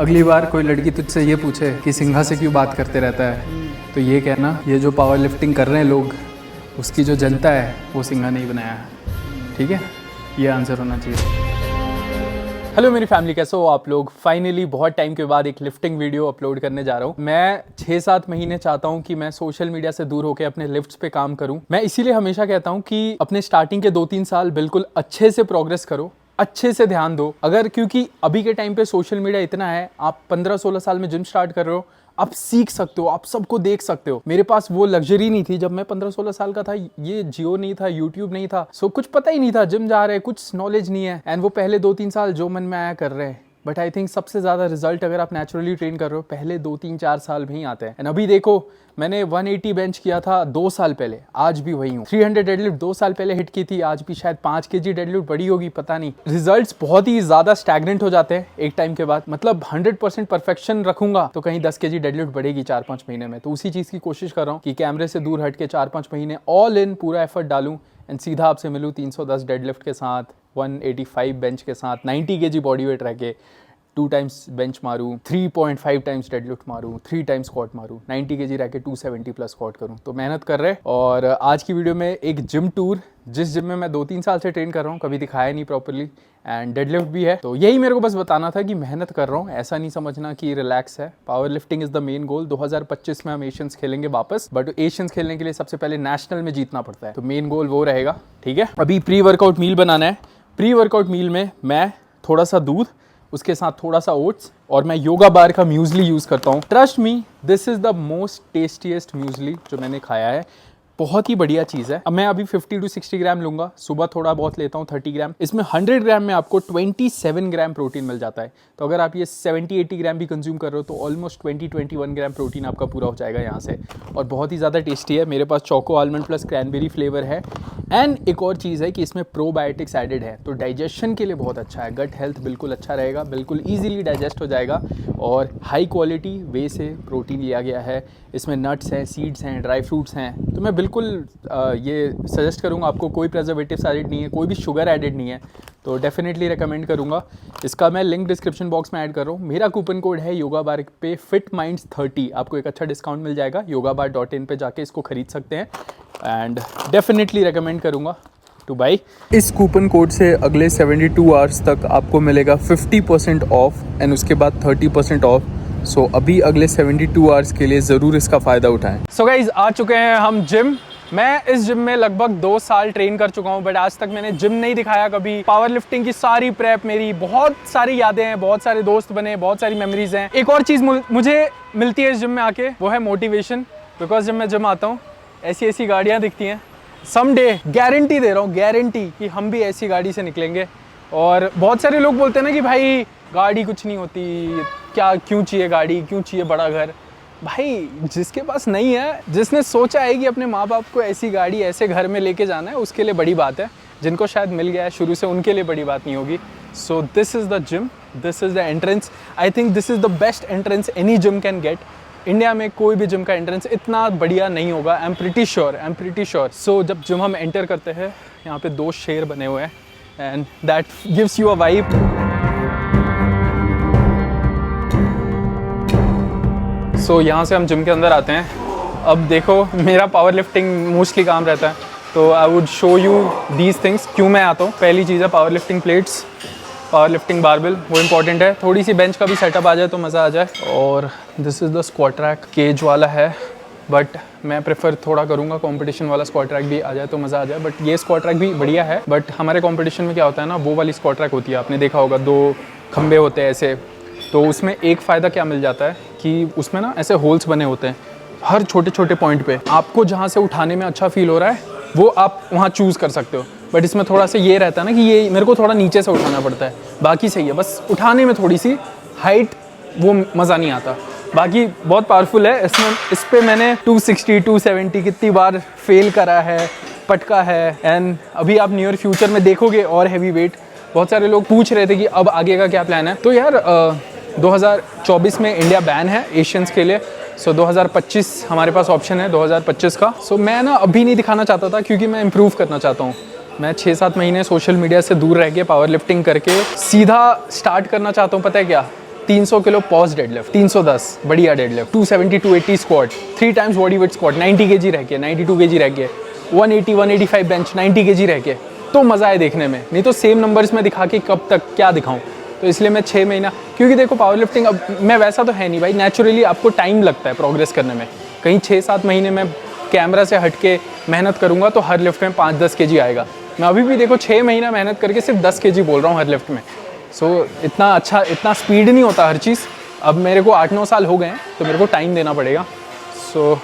अगली बार कोई लड़की तुझसे ये पूछे कि सिंघा से क्यों बात करते रहता है, तो ये कहना ये जो पावर लिफ्टिंग कर रहे हैं लोग, उसकी जो जनता है वो सिंघा नहीं बनाया है। ठीक है, ये आंसर होना चाहिए। हेलो मेरी फैमिली, कैसे हो आप लोग। फाइनली बहुत टाइम के बाद एक लिफ्टिंग वीडियो अपलोड करने जा रहा हूँ। मैं 6-7 महीने चाहता हूँ कि मैं सोशल मीडिया से दूर होकर अपने लिफ्ट्स पे काम करूँ। मैं इसीलिए हमेशा कहता हूँ कि अपने स्टार्टिंग के 2-3 साल बिल्कुल अच्छे से प्रोग्रेस करो, अच्छे से ध्यान दो। अगर क्योंकि अभी के टाइम पे सोशल मीडिया इतना है, आप 15-16 साल में जिम स्टार्ट कर रहे हो, आप सीख सकते हो, आप सबको देख सकते हो। मेरे पास वो लग्जरी नहीं थी जब मैं 15-16 साल का था। ये जियो नहीं था, यूट्यूब नहीं था, सो कुछ पता ही नहीं था। जिम जा रहे हैं, कुछ नॉलेज नहीं है, एंड वो पहले 2-3 साल जो मन में आया कर रहे हैं। बट आई थिंक सबसे ज़्यादा रिजल्ट अगर आप नेचुरली ट्रेन कर रहे हो पहले 2-3-4 साल में ही आते हैं। एंड अभी देखो, मैंने 180 बेंच किया था 2 साल पहले, आज भी वही हूँ। 300 डेडलिफ्ट 2 साल पहले हिट की थी, आज भी शायद 5 kg डेडलिफ्ट बड़ी होगी, पता नहीं। रिजल्ट्स बहुत ही ज़्यादा स्टैग्नेंट हो जाते हैं एक टाइम के बाद। मतलब 100% परफेक्शन रखूंगा तो कहीं 10 kg डेडलिफ्ट बढ़ेगी 4-5 महीने में। तो उसी चीज़ की कोशिश कर रहा हूँ कि कैमरे से दूर हट के 4-5 महीने ऑल इन पूरा एफर्ट डालूँ एंड सीधा आपसे मिलूँ 310 डेडलिफ्ट के साथ, 185 बेंच के साथ, 90 kg बॉडी वेट रह के 2 टाइम्स बेंच मारूँ, 3.5 टाइम्स डेडलिफ्ट मारूँ, 3 टाइम्स स्क्वाट मारूँ, 90 kg रह के 270 प्लस स्क्वाट करूँ। तो मेहनत कर रहे हैं। और आज की वीडियो में एक जिम टूर, जिस जिम में मैं 2-3 साल से ट्रेन कर रहा हूँ, कभी दिखाया नहीं प्रॉपरली, एंड डेडलिफ्ट भी है। तो यही मेरे को बस बताना था कि मेहनत कर रहा हूँ, ऐसा नहीं समझना कि रिलैक्स है। Power lifting is the main goal. 2025 में हम एशियंस खेलेंगे वापस, बट एशियंस खेलने के लिए सबसे पहले नेशनल में जीतना पड़ता है, तो मेन गोल वो रहेगा। ठीक है, अभी प्री वर्कआउट मील बनाना है। प्री वर्कआउट मील में मैं थोड़ा सा दूध, उसके साथ थोड़ा सा ओट्स, और मैं योगा बार का म्यूजली यूज़ करता हूँ। Trust me, this is the most tastiest muesli जो मैंने खाया है। बहुत ही बढ़िया चीज़ है। अब मैं अभी 50 to 60 ग्राम लूँगा, सुबह थोड़ा बहुत लेता हूँ 30 ग्राम। इसमें 100 ग्राम में आपको 27 ग्राम प्रोटीन मिल जाता है। तो अगर आप ये 70-80 ग्राम भी कंज्यूम कर रहे हो तो ऑलमोस्ट 20-21 ग्राम प्रोटीन आपका पूरा हो जाएगा यहाँ से। और बहुत ही ज़्यादा टेस्टी है। मेरे पास choco almond plus cranberry flavour है। एंड एक और चीज़ है कि इसमें प्रोबायोटिक्स एडेड है, तो डाइजेशन के लिए बहुत अच्छा है। गट हेल्थ बिल्कुल अच्छा रहेगा, बिल्कुल ईजिली डाइजेस्ट हो जाएगा। और हाई क्वालिटी वे से प्रोटीन लिया गया है। इसमें नट्स हैं, सीड्स हैं, ड्राई फ्रूट्स हैं। तो मैं बिल्कुल ये सजेस्ट करूँगा आपको। कोई प्रिजर्वेटिव्स एडेड नहीं है, कोई भी शुगर एडेड नहीं है, तो डेफिनेटली रिकमेंड करूँगा। इसका मैं लिंक डिस्क्रिप्शन बॉक्स में ऐड कर रहा हूँ। मेरा कूपन कोड है योगा बार पे FITMINDS30। आपको एक अच्छा डिस्काउंट मिल जाएगा। yogabar.in पे जाके इसको खरीद सकते हैं एंड डेफिनेटली रिकमेंड करूँगा टू बाई। इस कूपन कोड से अगले 72 आवर्स तक आपको मिलेगा 50% ऑफ एंड उसके बाद 30% ऑफ। सो अभी अगले 72 आवर्स के लिए ज़रूर इसका फ़ायदा उठाएं। सो गाइज, आ चुके हैं हम जिम। मैं इस जिम में लगभग 2 साल ट्रेन कर चुका हूँ, बट आज तक मैंने जिम नहीं दिखाया कभी। पावर लिफ्टिंग की सारी प्रेप, मेरी बहुत सारी यादें हैं, बहुत सारे दोस्त बने, बहुत सारी मेमोरीज हैं। एक और चीज़ मुझे मिलती है इस जिम में आके, वो है मोटिवेशन। बिकॉज जब मैं जिम आता हूँ ऐसी ऐसी गाड़ियाँ दिखती हैं। समडे गारंटी दे रहा हूँ, गारंटी कि हम भी ऐसी गाड़ी से निकलेंगे। और बहुत सारे लोग बोलते हैं ना कि भाई गाड़ी कुछ नहीं होती, क्या क्यों चाहिए गाड़ी, क्यों चाहिए बड़ा घर। भाई जिसके पास नहीं है, जिसने सोचा है कि अपने माँ बाप को ऐसी गाड़ी ऐसे घर में लेके जाना है, उसके लिए बड़ी बात है। जिनको शायद मिल गया है शुरू से, उनके लिए बड़ी बात नहीं होगी। So this is the gym, this is the entrance. I think this is the best entrance any gym can get. India में कोई भी जिम का एंट्रेंस इतना बढ़िया नहीं होगा। I am pretty sure. So जब जिम हम एंटर करते हैं, यहाँ पे 2 शेर बने हुए हैं and that gives you a vibe. So यहाँ से हम जिम के अंदर आते हैं। अब देखो, मेरा पावर लिफ्टिंग मोस्टली काम रहता है, तो I would show you these things. क्यों मैं आता हूँ, पहली चीज़ है power lifting plates, power lifting barbell, वो इंपॉर्टेंट है। थोड़ी सी बेंच का भी सेटअप आ जाए तो मज़ा आ जाए। और this is the squat track, cage वाला है, बट मैं प्रेफर थोड़ा करूँगा कंपटीशन वाला स्क्वाट ट्रैक भी आ जाए तो मज़ा आ जाए। बट ये स्क्वाट ट्रैक भी बढ़िया है। बट हमारे कंपटीशन में क्या होता है ना, वो वाली स्क्वाट ट्रैक होती है, आपने देखा होगा, 2 खंबे होते हैं ऐसे। तो उसमें एक फ़ायदा क्या मिल जाता है कि उसमें ना ऐसे होल्स बने होते हैं हर छोटे छोटे पॉइंट पे। आपको जहाँ से उठाने में अच्छा फील हो रहा है वो आप वहाँ चूज़ कर सकते हो। बट इसमें थोड़ा सा ये रहता है ना कि ये मेरे को थोड़ा नीचे से उठाना पड़ता है, बाकी सही है, बस उठाने में थोड़ी सी हाइट वो मज़ा नहीं आता। बाकी बहुत पावरफुल है। इस पर मैंने 260 270 कितनी बार फेल करा है, पटका है। एंड अभी आप नियर फ्यूचर में देखोगे और हैवी वेट। बहुत सारे लोग पूछ रहे थे कि अब आगे का क्या प्लान है। तो यार 2024 में इंडिया बैन है एशियंस के लिए। सो 2025 हमारे पास ऑप्शन है 2025 का। सो मैं ना अभी नहीं दिखाना चाहता था क्योंकि मैं इम्प्रूव करना चाहता हूँ। मैं 6-7 महीने सोशल मीडिया से दूर रह के पावर लिफ्टिंग करके सीधा स्टार्ट करना चाहता हूँ। पता है क्या, 300 किलो पॉज डेडलिफ्ट, 310 बढ़िया deadlift, 270 280 squat, 3 times body weight squat, 90 kg रह के, 92 kg रह के, 180 185 बेंच, 90 kg रह के, तो मज़ा है देखने में। नहीं तो सेम नंबर्स में दिखा के कब तक क्या दिखाऊं, तो इसलिए मैं 6 महीना, क्योंकि देखो पावर लिफ्टिंग, अब मैं वैसा तो है नहीं भाई, नेचुरली आपको टाइम लगता है प्रोग्रेस करने में। कहीं 6-7 महीने में कैमरा से हट के मेहनत करूँगा तो हर लिफ्ट में 5-10 kg आएगा। मैं अभी भी देखो 6 महीना मेहनत करके सिर्फ 10 kg बोल रहा हूँ हर लिफ्ट में। सो इतना अच्छा, इतना स्पीड नहीं होता हर चीज़। अब मेरे को 8-9 साल हो गए हैं तो मेरे को टाइम देना पड़ेगा। सो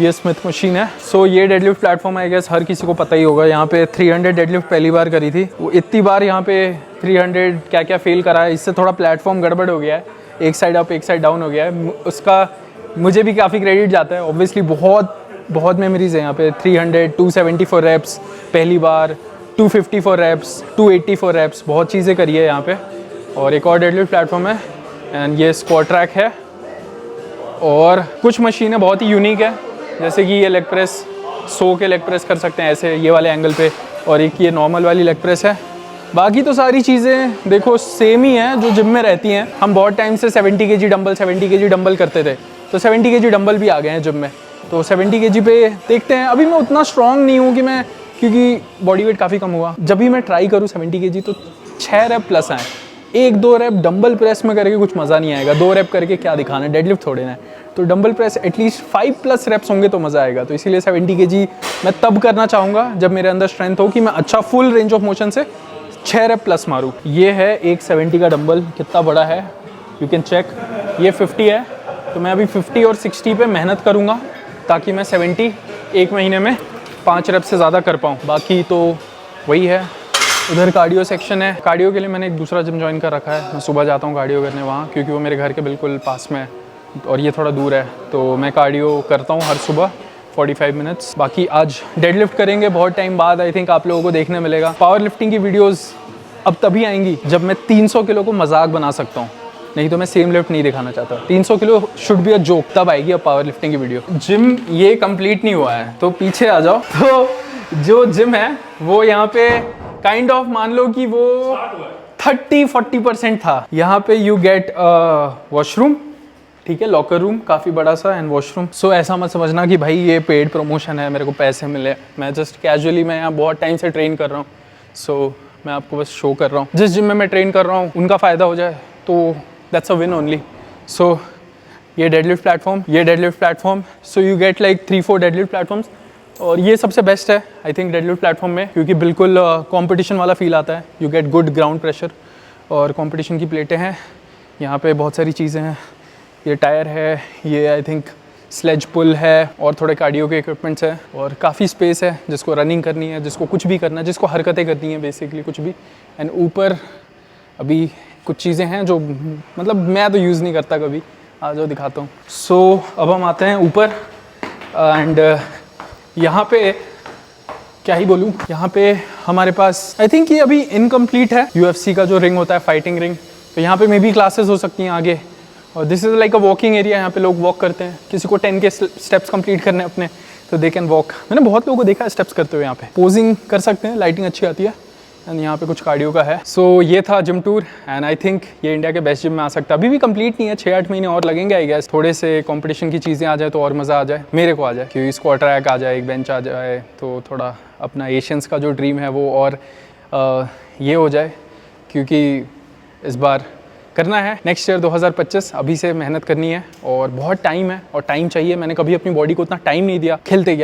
ये स्मिथ मशीन है। सो ये डेडलिफ्ट प्लेटफॉर्म आई गेस हर किसी को पता ही होगा। यहाँ पे 300 डेडलिफ्ट पहली बार करी थी, वो इतनी बार यहाँ पे 300 क्या क्या फेल करा है, इससे थोड़ा प्लेटफॉर्म गड़बड़ हो गया है, एक साइड अप एक साइड डाउन हो गया है। उसका मुझे भी काफ़ी क्रेडिट जाता है। ऑब्वियसली बहुत मेमोरीज है यहाँ पे। 300 274 रैप्स पहली बार, 254 रैप्स, 284 रैप्स, बहुत चीज़ें करी है यहाँ पे। और एक और डेडलिफ्ट प्लेटफॉर्म है एंड ये स्क्वाट ट्रैक है। और कुछ मशीनें बहुत ही यूनिक है, जैसे कि ये लेग प्रेस, सो के लेग प्रेस कर सकते हैं ऐसे ये वाले एंगल पे, और एक ये नॉर्मल वाली लेग प्रेस है। बाकी तो सारी चीज़ें देखो सेम ही हैं जो जिम में रहती हैं। हम बहुत टाइम से 70 kg डंबल करते थे, तो 70 kg डंबल भी आ गए हैं जिम में। तो 70 kg पे देखते हैं। अभी मैं उतना स्ट्रॉन्ग नहीं हूँ कि मैं, क्योंकि बॉडी वेट काफ़ी कम हुआ। जब भी मैं ट्राई करूँ 70 kg तो 6 रैप प्लस आए। 1-2 रैप डंबल प्रेस में करके कुछ मज़ा नहीं आएगा। 2 रैप करके क्या दिखाना है, डेडलिफ्ट थोड़े ना है। तो डंबल प्रेस एटलीस्ट 5+ रैप्स होंगे तो मज़ा आएगा। तो इसीलिए 70 kg मैं तब करना चाहूँगा जब मेरे अंदर स्ट्रेंथ हो कि मैं अच्छा फुल रेंज ऑफ मोशन से 6 रैप प्लस मारूँ। ये है एक 70 का डंबल, कितना बड़ा है यू कैन चेक। ये 50 है, तो मैं अभी 50 और 60 पे मेहनत करूँगा ताकि मैं 70 एक महीने में 5 रैप से ज़्यादा कर पाऊँ। बाकी तो वही है। उधर कार्डियो सेक्शन है। कार्डियो के लिए मैंने एक दूसरा जिम ज्वाइन कर रखा है। मैं सुबह जाता हूँ कार्डियो करने वहाँ, क्योंकि वो मेरे घर के बिल्कुल पास में है और ये थोड़ा दूर है। तो मैं कार्डियो करता हूँ हर सुबह 45 मिनट्स। बाकी आज डेडलिफ्ट करेंगे बहुत टाइम बाद, आई थिंक आप लोगों को देखने मिलेगा। पावर लिफ्टिंग की वीडियोज़ अब तभी आएंगी जब मैं 300 किलो को मजाक बना सकता हूँ, नहीं तो मैं सेम लिफ्ट नहीं दिखाना चाहता। 300 kilo should be a joke, तब आएगी अब पावर लिफ्टिंग की वीडियो। जिम ये कंप्लीट नहीं हुआ है तो पीछे आ जाओ। तो जो जिम है वो यहाँ पे काइंड ऑफ मान लो कि वो 30-40% था। यहाँ पे यू गेट वॉशरूम, ठीक है, लॉकर रूम काफ़ी बड़ा सा एंड वॉशरूम। सो ऐसा मत समझना कि भाई ये पेड प्रमोशन है, मेरे को पैसे मिले। मैं जस्ट कैजुअली, मैं यहाँ बहुत टाइम से ट्रेन कर रहा हूँ, सो मैं आपको बस शो कर रहा हूँ। जिस जिम में मैं ट्रेन कर रहा हूँ उनका फ़ायदा हो जाए तो दैट्स अ विन ओनली। सो ये deadlift platform, so you get like 3-4 deadlift platforms, और ये सबसे बेस्ट है आई थिंक डेडलिफ्ट प्लेटफॉर्म में, क्योंकि बिल्कुल कंपटीशन वाला फील आता है। You get good ground pressure और कंपटीशन की प्लेटें हैं। यहाँ पे बहुत सारी चीज़ें हैं, ये टायर है, ये आई थिंक स्लेज पुल है, और थोड़े कार्डियो के इक्विपमेंट्स हैं, और काफ़ी स्पेस है जिसको रनिंग करनी है, जिसको कुछ भी करना है, जिसको हरकतें करनी है बेसिकली कुछ भी। एंड ऊपर अभी कुछ चीज़ें हैं जो मतलब मैं तो यूज़ नहीं करता कभी, आ जाओ दिखाता हूँ। सो अब हम आते हैं ऊपर एंड यहाँ पे क्या ही बोलूँ, यहाँ पे हमारे पास आई थिंक ये अभी इनकम्प्लीट है। UFC का जो रिंग होता है, फाइटिंग रिंग, तो यहाँ पे मे बी क्लासेस हो सकती हैं आगे। और this is like a walking area, यहाँ पे लोग वॉक करते हैं। किसी को 10 के स्टेप्स कंप्लीट करने अपने, तो दे कैन वॉक। मैंने बहुत लोगों को देखा है स्टेप्स करते हुए। यहाँ पे पोजिंग कर सकते हैं, लाइटिंग अच्छी आती है। एंड यहाँ पे कुछ कार्डियो का है। सो ये था gym tour and I think ये इंडिया के बेस्ट जिम में आ सकता है। अभी भी कंप्लीट नहीं है, 6-8 महीने और लगेंगे आई गेस। थोड़े से कंपटीशन की चीज़ें आ जाए तो और मज़ा आ जाए, मेरे को आ जाए, क्योंकि स्क्वाट ट्रैक आ जाए, एक बेंच आ जाए, तो थोड़ा अपना एशियंस का जो ड्रीम है वो और ये हो जाए, क्योंकि इस बार करना है नेक्स्ट ईयर 2025। अभी से मेहनत करनी है और बहुत टाइम है और टाइम चाहिए। मैंने कभी अपनी बॉडी को उतना टाइम नहीं दिया। खेलते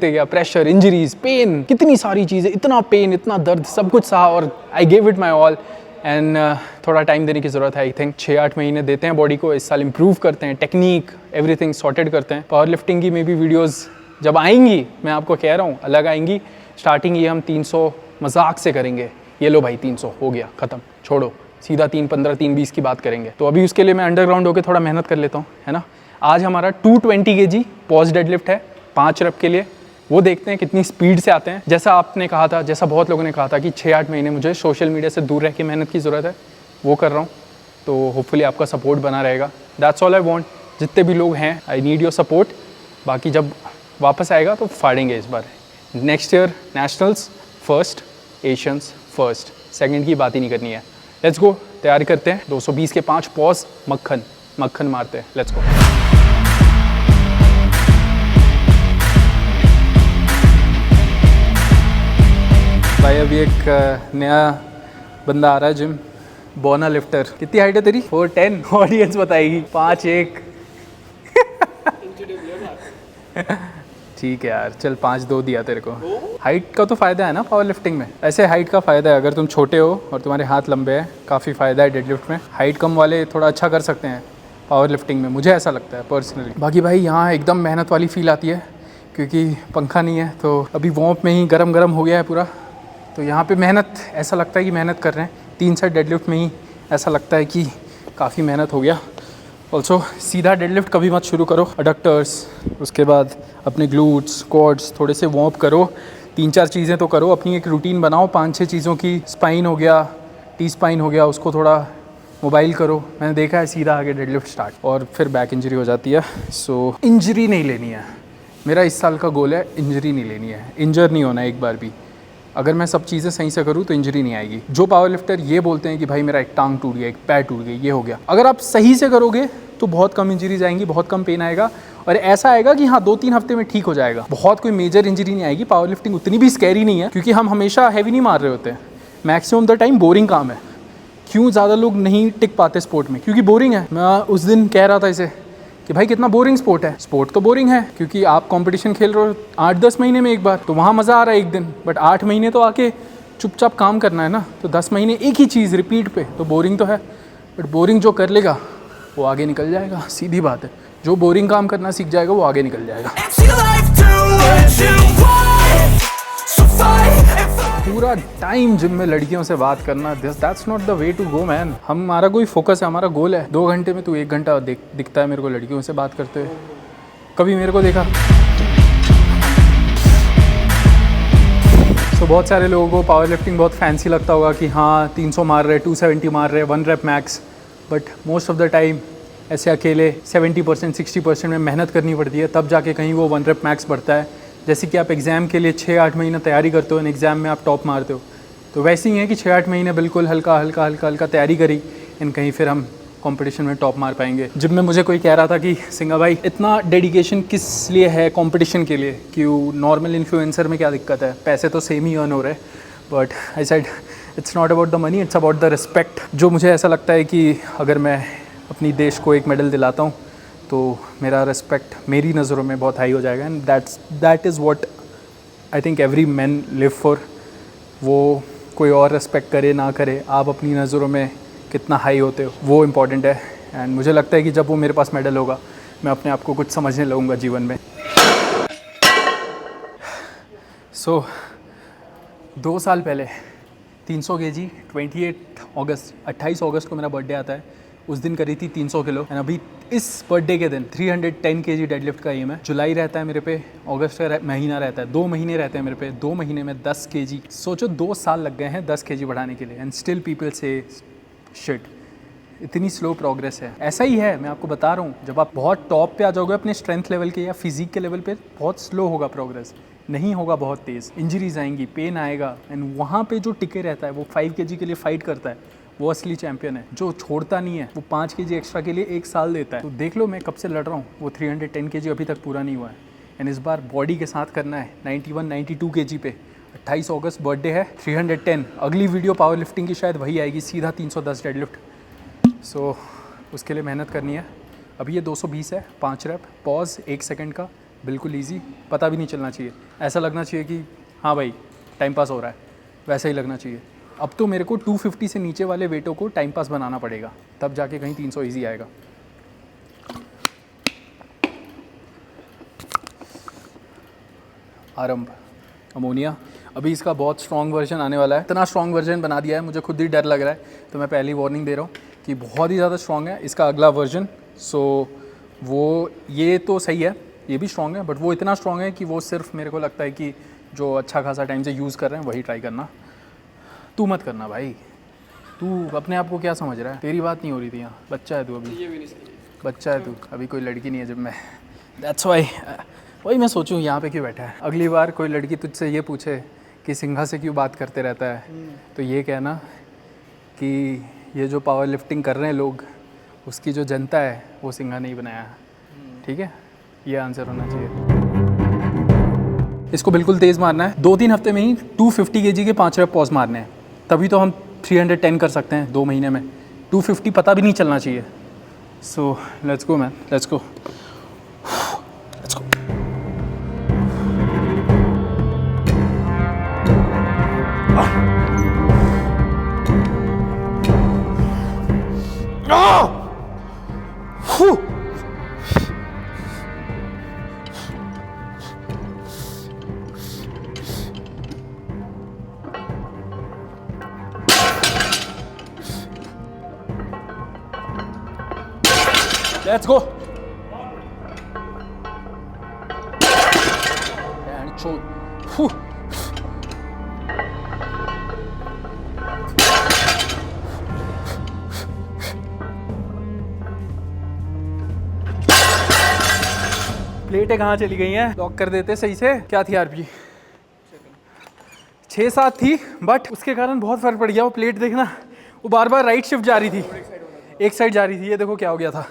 गया, प्रेशर, इंजरीज, पेन, कितनी सारी चीज़ें, इतना पेन, इतना दर्द, सब कुछ सहा और I gave it my all. And थोड़ा टाइम देने की ज़रूरत है। आई थिंक 6-8 महीने देते हैं बॉडी को, इस साल इम्प्रूव करते हैं, टेक्निक एवरीथिंग सॉर्टेड करते हैं। पावर लिफ्टिंग की मे बी वीडियोज़ जब आएंगी, मैं आपको कह रहा हूँ अलग आएंगी। स्टार्टिंग ये हम 300 मजाक से करेंगे, ये लो भाई 300 हो गया ख़त्म, छोड़ो, सीधा 315 320 की बात करेंगे। तो अभी उसके लिए मैं अंडरग्राउंड होकर थोड़ा मेहनत कर लेता हूँ, है ना। आज हमारा 220 kg पॉज डेडलिफ्ट है 5 रैप के लिए। वो देखते हैं कितनी स्पीड से आते हैं। जैसा आपने कहा था, जैसा बहुत लोगों ने कहा था कि 6-8 महीने मुझे सोशल मीडिया से दूर रह के मेहनत की ज़रूरत है, वो कर रहा हूँ। तो होपफुली आपका सपोर्ट बना रहेगा। That's all I want. जितने भी लोग हैं, आई नीड योर सपोर्ट। बाकी जब वापस आएगा तो फाड़ेंगे इस बार। Next year nationals first, Asians first, second की बात ही नहीं करनी है। लेट्स गो, तैयारी करते हैं 220 के 5 पॉज, मक्खन मक्खन मारते हैं। Let's go. भाई अभी एक नया बंदा आ रहा है जिम, बोना लिफ्टर। कितनी हाइट है तेरी? 410। ऑडियंस बताएगी 5'1". ठीक है यार, चल 5'2" दिया तेरे को। हाइट का तो फ़ायदा है ना पावर लिफ्टिंग में। ऐसे हाइट का फ़ायदा है, अगर तुम छोटे हो और तुम्हारे हाथ लंबे हैं, काफ़ी फ़ायदा है डेडलिफ्ट में। हाइट कम वाले थोड़ा अच्छा कर सकते हैं पावर लिफ्टिंग में, मुझे ऐसा लगता है पर्सनली। बाकी भाई यहाँ एकदम मेहनत वाली फ़ील आती है क्योंकि पंखा नहीं है, तो अभी वॉर्म में ही गरम गरम हो गया है पूरा। तो यहाँ पे मेहनत, ऐसा लगता है कि मेहनत कर रहे हैं। 3 सेट डेडलिफ्ट में ही ऐसा लगता है कि काफ़ी मेहनत हो गया। ऑल्सो सीधा डेडलिफ्ट कभी मत शुरू करो, अडक्टर्स, उसके बाद अपने ग्लूट्स, क्वाड्स थोड़े से वार्म अप करो। 3-4 चीज़ें तो करो, अपनी एक रूटीन बनाओ 5-6 चीज़ों की। स्पाइन हो गया, टी स्पाइन हो गया, उसको थोड़ा मोबाइल करो। मैंने देखा है सीधा आगे डेडलिफ्ट स्टार्ट, और फिर बैक इंजरी हो जाती है। सो इंजरी नहीं लेनी है, मेरा इस साल का गोल है, इंजरी नहीं लेनी है, इंजर नहीं होना है एक बार भी। अगर मैं सब चीज़ें सही से करूँ तो इंजरी नहीं आएगी। जो पावर लिफ्टर ये बोलते हैं कि भाई मेरा एक टांग टूट गया, एक पैर टूट गया, ये हो गया, अगर आप सही से करोगे तो बहुत कम इंजरीज आएंगी, बहुत कम पेन आएगा, और ऐसा आएगा कि हाँ 2-3 हफ्ते में ठीक हो जाएगा। बहुत कोई मेजर इंजरी नहीं आएगी। पावर लिफ्टिंग उतनी भी स्कैरी नहीं है क्योंकि हम हमेशा हैवी नहीं मार रहे होते हैं। मैक्सिमम द टाइम बोरिंग काम है। क्यों ज़्यादा लोग नहीं टिक पाते स्पोर्ट में? क्योंकि बोरिंग है। मैं उस दिन कह रहा था इसे कि भाई कितना बोरिंग स्पोर्ट है। स्पोर्ट तो बोरिंग है क्योंकि आप कंपटीशन खेल रहे हो 8-10 महीने में एक बार, तो वहाँ मज़ा आ रहा है एक दिन, बट 8 महीने तो आके चुपचाप काम करना है ना। तो 10 महीने एक ही चीज़ रिपीट पे, तो बोरिंग तो है। बट बोरिंग जो कर लेगा वो आगे निकल जाएगा, सीधी बात है। जो बोरिंग काम करना सीख जाएगा वो आगे निकल जाएगा। पूरा टाइम जिम में लड़कियों से बात करना, that's not the way to go man. हमारा कोई फोकस है, हमारा गोल है। 2 घंटे में तू 1 घंटा दिखता है मेरे को लड़कियों से बात करते हुए। कभी मेरे को देखा? तो बहुत सारे लोगों को पावर लिफ्टिंग बहुत फैंसी लगता होगा कि हाँ 300 मार रहे, 270 मार रहे, 1 rep max, but most of the time ऐसे अकेले 70% 60% में मेहनत करनी पड़ती है, तब जाके कहीं वो 1 रेप मैक्स बढ़ता है। जैसे कि आप एग्ज़ाम के लिए 6-8 महीना तैयारी करते हो, एंड एग्ज़ाम में आप टॉप मारते हो, तो वैसे ही है कि 6-8 महीने बिल्कुल हल्का हल्का हल्का हल्का तैयारी करी, एंड कहीं फिर हम कंपटीशन में टॉप मार पाएंगे। जब में मुझे कोई कह रहा था कि सिंगा भाई इतना डेडिकेशन किस लिए है कंपटीशन के लिए, क्यों नॉर्मल इन्फ्लुएंसर में क्या दिक्कत है, पैसे तो सेम ही अर्न हो रहे हैं। But I said it's not about the money, it's about the respect. जो मुझे ऐसा लगता है कि अगर मैं अपनी देश को एक मेडल दिलाता हूँ तो मेरा रिस्पेक्ट मेरी नज़रों में बहुत हाई हो जाएगा, and that is what I think every man live for. वो कोई और रिस्पेक्ट करे ना करे, आप अपनी नज़रों में कितना हाई होते हो वो इम्पॉर्टेंट है। एंड मुझे लगता है कि जब वो मेरे पास मेडल होगा मैं अपने आप को कुछ समझने लगूँगा जीवन में। सो 2 साल पहले 300 kg 28 अगस्त को मेरा बर्थडे आता है, उस दिन करी थी 300 किलो। एंड अभी इस बर्थडे के दिन 310 kg डेडलिफ्ट का एम है। जुलाई रहता है मेरे पे, अगस्त का महीना रहता है, 2 महीने रहते हैं मेरे पे। 2 महीने में 10 kg, सोचो 2 साल लग गए हैं 10 kg बढ़ाने के लिए, and still people say shit, इतनी स्लो प्रोग्रेस है। ऐसा ही है, मैं आपको बता रहा हूँ, जब आप बहुत टॉप पे आ जाओगे अपने स्ट्रेंथ लेवल के या फिजिक के लेवल पे, बहुत स्लो होगा प्रोग्रेस, नहीं होगा बहुत तेज़। इंजरीज आएंगी, पेन आएगा, एंड वहाँ पे जो टिके रहता है वो 5 kg के लिए फाइट करता है, वो असली चैंपियन है। जो छोड़ता नहीं है वो 5 kg एक्स्ट्रा के लिए 1 साल देता है। तो देख लो मैं कब से लड़ रहा हूँ, वो 310 kg अभी तक पूरा नहीं हुआ है, एंड इस बार बॉडी के साथ करना है 91-92 kg पे। 28 अगस्त बर्थडे है, 310। अगली वीडियो पावर लिफ्टिंग की शायद वही आएगी, सीधा 310 डेडलिफ्ट। सो उसके लिए मेहनत करनी है। अभी ये 220 है, 5 रेप, पॉज 1 सेकंड का, बिल्कुल ईजी, पता भी नहीं चलना चाहिए। ऐसा लगना चाहिए कि हाँ भाई टाइम पास हो रहा है, वैसा ही लगना चाहिए। अब तो मेरे को 250 से नीचे वाले वेटों को टाइम पास बनाना पड़ेगा, तब जाके कहीं 300 ईजी आएगा। आरंभ अमोनिया। अभी इसका बहुत स्ट्रॉन्ग वर्जन आने वाला है, इतना स्ट्रॉन्ग वर्जन बना दिया है मुझे खुद ही डर लग रहा है, तो मैं पहली वार्निंग दे रहा हूँ कि बहुत ही ज़्यादा स्ट्रॉन्ग है इसका अगला वर्जन। सो वो ये तो सही है, ये भी स्ट्रॉन्ग है, बट वो इतना स्ट्रॉन्ग है कि वो सिर्फ मेरे को लगता है कि जो अच्छा खासा टाइम से यूज़ कर रहे हैं वही ट्राई करना। तू मत करना भाई, तू अपने आप को क्या समझ रहा है, तेरी बात नहीं हो रही थी यहाँ, बच्चा है तू, अभी बच्चा है तू, अभी कोई लड़की नहीं है जब मैं, दैट्स वाई। वही मैं सोचूं यहाँ पे क्यों बैठा है। अगली बार कोई लड़की तुझसे ये पूछे कि सिंघा से क्यों बात करते रहता है, तो ये कहना कि ये जो पावर लिफ्टिंग कर रहे हैं लोग, उसकी जो जनता है वो सिंघा नहीं बनाया है, ठीक है? ये आंसर होना चाहिए। इसको बिल्कुल तेज़ मारना है। 2-3 हफ्ते में ही 250 kg के 5 रैप पॉज मारने हैं, तभी तो हम 310 कर सकते हैं 2 महीने में। 250 पता भी नहीं चलना चाहिए। So let's go man, let's go, let's go. Let's go. And show. प्लेटें कहाँ चली गई हैं? लॉक कर देते सही से। क्या थी आरपी? 6-7 थी, बट उसके कारण बहुत फर्क पड़ गया। वो प्लेट देखना, वो बार बार राइट शिफ्ट जा रही थी, एक साइड जा रही थी। ये देखो क्या हो गया था,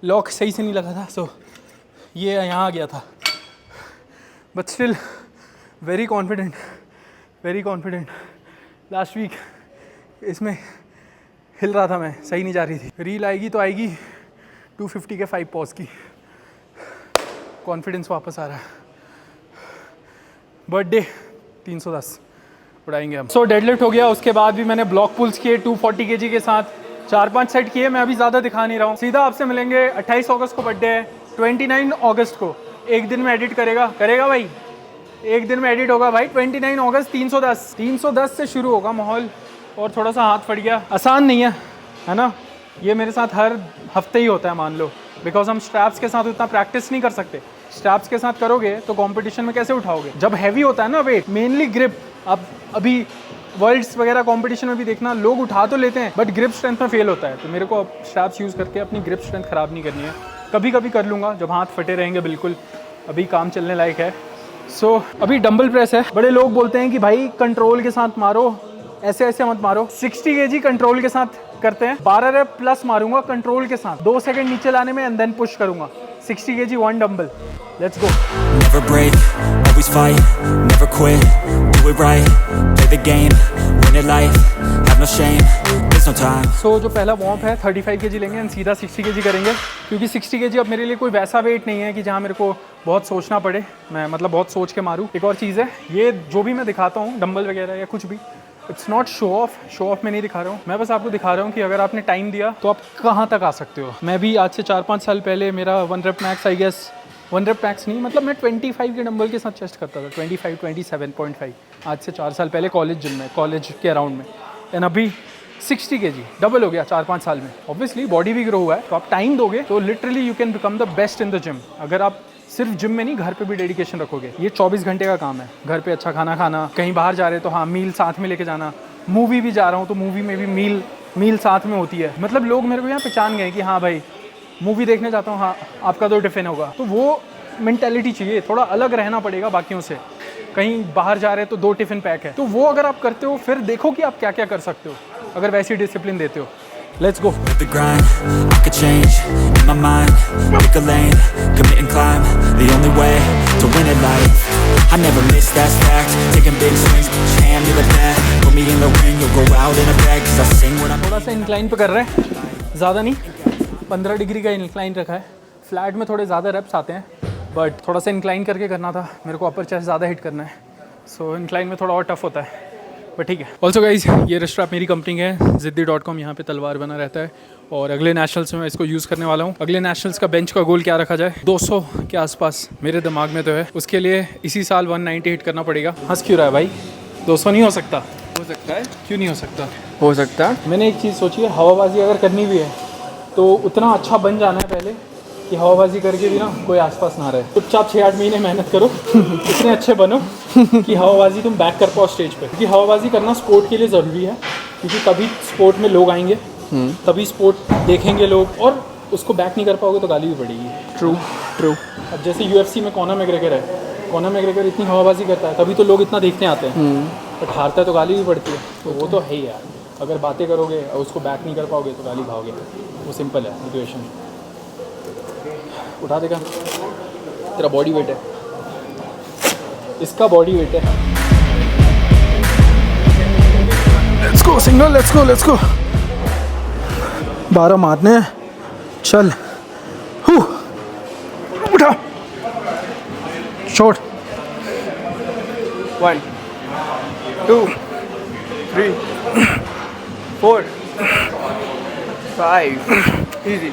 लॉक सही से नहीं लगा था, सो ये यहाँ आ गया था। But still very confident, very confident. Last week इसमें हिल रहा था मैं, सही नहीं जा रही थी। रील आएगी तो आएगी 250 के 5 पॉज की। कॉन्फिडेंस वापस आ रहा है। बर्थडे 310 उड़ाएंगे हम। सो डेडलिफ्ट हो गया, उसके बाद भी मैंने ब्लॉक पुल्स किए 240 kg के साथ, 4-5 सेट किए। मैं अभी ज़्यादा दिखा नहीं रहा हूँ। सीधा आपसे मिलेंगे 28 अगस्त को बर्थडे है, 29 अगस्त को। एक दिन में एडिट करेगा भाई, एक दिन में एडिट होगा भाई। 29 अगस्त 310 से शुरू होगा माहौल। और थोड़ा सा हाथ फट गया, आसान नहीं है ना? ये मेरे साथ हर हफ्ते ही होता है मान लो, बिकॉज हम स्ट्रैप्स के साथ उतना प्रैक्टिस नहीं कर सकते। स्ट्रैप्स के साथ करोगे तो कंपटीशन में कैसे उठाओगे? जब हैवी होता है ना वेट, मेनली ग्रिप। आप अभी वर्ल्ड्स वगैरह कंपटीशन में भी देखना, लोग उठा तो लेते हैं बट ग्रिप स्ट्रेंथ में फेल होता है। तो मेरे को अब स्ट्रैप्स यूज़ करके अपनी ग्रिप स्ट्रेंथ ख़राब नहीं करनी है। कभी कभी कर लूँगा जब हाथ फटे रहेंगे बिल्कुल, अभी काम चलने लायक है। सो अभी डंबल प्रेस है। बड़े लोग बोलते हैं कि भाई कंट्रोल के साथ मारो, ऐसे ऐसे मत मारो। 60 kg कंट्रोल के साथ करते हैं, 12 रेप प्लस मारूंगा कंट्रोल के साथ, 2 सेकंड नीचे लाने में एंड देन पुश करूंगा। 60 kg 1 dumbbell. Let's go. Never break, always fight, never quit, do it right, play the game, win it life, have no shame, there's no time. सो जो पहला warm है 35 kg लेंगे and सीधा 60 kg करेंगे, क्योंकि 60 kg अब मेरे लिए कोई वैसा वेट नहीं है कि जहाँ मेरे को बहुत सोचना पड़े, मैं मतलब बहुत सोच के मारूँ। एक और चीज़ है, ये जो भी मैं दिखाता हूँ डंबल वगैरह या कुछ भी, इट्स नॉट शो ऑफ में नहीं दिखा रहा हूँ मैं, बस आपको दिखा रहा हूँ कि अगर आपने टाइम दिया तो आप कहाँ तक आ सकते हो। मैं भी आज से 4-5 साल पहले मेरा 1 rep max, I guess 1 rep max नहीं, मतलब मैं 25 के डंबल के साथ चेस्ट करता था, 27.5 आज से 4 साल पहले कॉलेज जिम में, कॉलेज के अराउंड में। एंड अभी 60 kg डबल हो गया 4-5 साल में। ऑब्वियसली बॉडी भी ग्रो हुआ है, तो आप टाइम दोगे तो literally you can become the best in the gym. अगर आप सिर्फ जिम में नहीं, घर पे भी डेडिकेशन रखोगे। ये 24 घंटे का काम है। घर पे अच्छा खाना खाना, कहीं बाहर जा रहे तो हाँ मील साथ में लेके जाना, मूवी भी जा रहा हूँ तो मूवी में भी मील साथ में होती है। मतलब लोग मेरे को यहाँ पहचान गए कि हाँ भाई मूवी देखने जाता हूँ, हाँ आपका 2 टिफ़िन होगा। तो वो मेंटालिटी चाहिए, थोड़ा अलग रहना पड़ेगा बाकियों से। कहीं बाहर जा रहे तो 2 टिफ़िन पैक है, तो वो अगर आप करते हो फिर देखो कि आप क्या क्या कर सकते हो अगर वैसी डिसिप्लिन देते हो। Let's go. The grind, I could change in my mind, pick a lane, commit and climb, the only way to win at life. I never miss, that's fact, taking big swings, hand me the bat, put me in the ring, you'll go out in a bag, cause I sing what I'm. थोड़ा सा incline पे कर रहे हैं, ज़्यादा नहीं, 15 degree का incline रखा है। फ्लैट में थोड़े ज़्यादा रेप्स आते हैं, बट थोड़ा सा इंक्लाइन करके करना था मेरे को, अपर चेस्ट ज़्यादा हिट करना है, सो इंक्लाइन में थोड़ा और टफ होता है, बट ठीक है। ऑल्सो गाइज, ये रिस्ट्रैप मेरी कंपनी है, Ziddhi.com, यहाँ पे तलवार बना रहता है और अगले नेशनल्स में मैं इसको यूज़ करने वाला हूँ। अगले नेशनल्स का बेंच का गोल क्या रखा जाए, 200 के आसपास मेरे दिमाग में तो है। उसके लिए इसी साल 190 हिट करना पड़ेगा। हंस क्यों रहा है भाई? 200 नहीं हो सकता? हो सकता है, क्यों नहीं हो सकता? हो सकता है। मैंने एक चीज़ सोची है, हवाबाजी अगर करनी भी है तो उतना अच्छा बन जाना है पहले कि हवाबाजी करके भी ना कोई आसपास ना रहे। चुपचाप 6-8 महीने मेहनत करो, इतने अच्छे बनो कि हवाबाजी तुम बैक कर पाओ स्टेज पे। क्योंकि हवाबाजी करना स्पोर्ट के लिए ज़रूरी है, क्योंकि तभी स्पोर्ट में लोग आएंगे, तभी स्पोर्ट देखेंगे लोग, और उसको बैक नहीं कर पाओगे तो गाली भी पड़ेगी। ट्रू। अब जैसे UFC में कॉनर मैग्रेगर है, कॉनर मैग्रेगर इतनी हवाबाजी करता है तभी तो लोग इतना देखने आते हैं, बट हारता है तो गाली भी पड़ती है, तो वो तो है ही यार। अगर बातें करोगे और उसको बैक नहीं कर पाओगे तो गाली खाओगे। वो सिंपल है मोटिवेशन। उठा देगा, तेरा बॉडी वेट है, इसका बॉडी वेट है। Let's go single, let's go let's go. 12 मारने हैं, चल। उठा, shot. 1 2 3 4 5 easy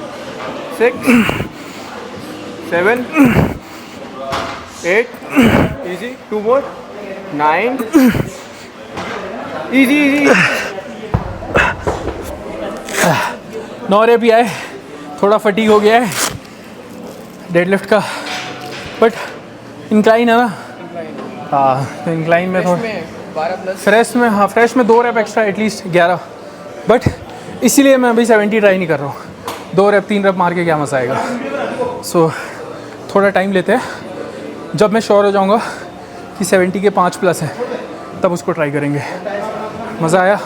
6 7 8 easy 2 more 9 easy 9 rape भी आए, थोड़ा फटीग हो गया है डेडलिफ्ट का, बट इंक्लाइन है ना। हाँ, तो इंक्लाइन में थोड़ा 12 प्लस फ्रेश में, हाँ फ्रेश में 2 रेप एक्स्ट्रा, एटलीस्ट 11। बट इसीलिए मैं अभी 70 ट्राई नहीं कर रहा हूँ। 2 रेप 3 रेप मार के क्या मज़ा आएगा। सो थोड़ा टाइम लेते हैं, जब मैं श्योर हो जाऊँगा कि 70 के 5 प्लस है तब उसको ट्राई करेंगे। मज़ा आया।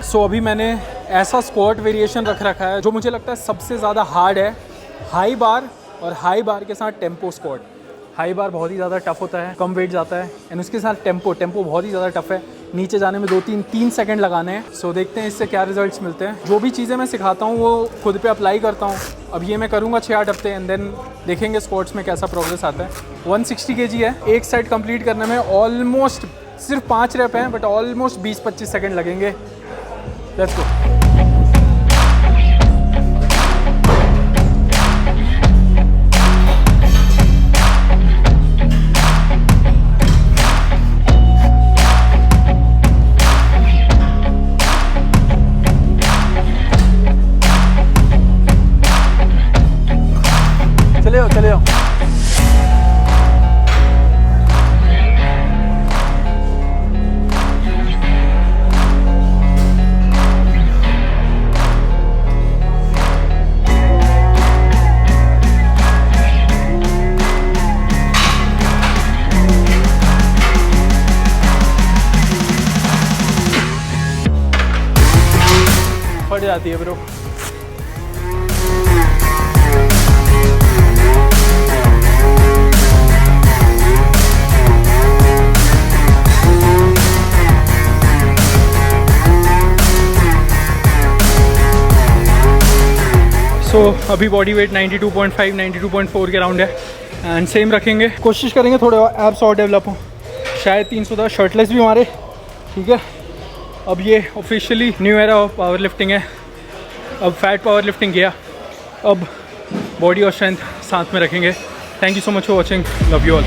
सो अभी मैंने ऐसा स्क्वाट वेरिएशन रख रखा है जो मुझे लगता है सबसे ज़्यादा हार्ड है, हाई बार और हाई बार के साथ टेम्पो स्क्वाट। हाई बार बहुत ही ज़्यादा टफ होता है, कम वेट जाता है, एंड उसके साथ टेम्पो बहुत ही ज़्यादा टफ है। नीचे जाने में 2-3 सेकंड लगाने हैं। सो देखते हैं इससे क्या रिजल्ट्स मिलते हैं। जो भी चीज़ें मैं सिखाता हूँ वो खुद पे अप्लाई करता हूँ। अब ये मैं करूँगा 6-8 हफ्ते, एंड देन देखेंगे स्क्वाट्स में कैसा प्रोग्रेस आता है। 160 kg है, एक सेट कंप्लीट करने में ऑलमोस्ट सिर्फ 5 रेप हैं, बट ऑलमोस्ट 20-25 सेकंड लगेंगे। Let's go. चले आओ। फट जाती है ब्रो। सो अभी बॉडी वेट 92.5 92.4 के राउंड है, एंड सेम रखेंगे। कोशिश करेंगे थोड़े एब्स और डेवलप हों। शायद 310 शर्टलेस भी मारे, ठीक है। अब ये officially new era of power lifting है। अब फैट पावर लिफ्टिंग किया, अब बॉडी और स्ट्रेंथ साथ में रखेंगे। Thank you so much for watching, love you all.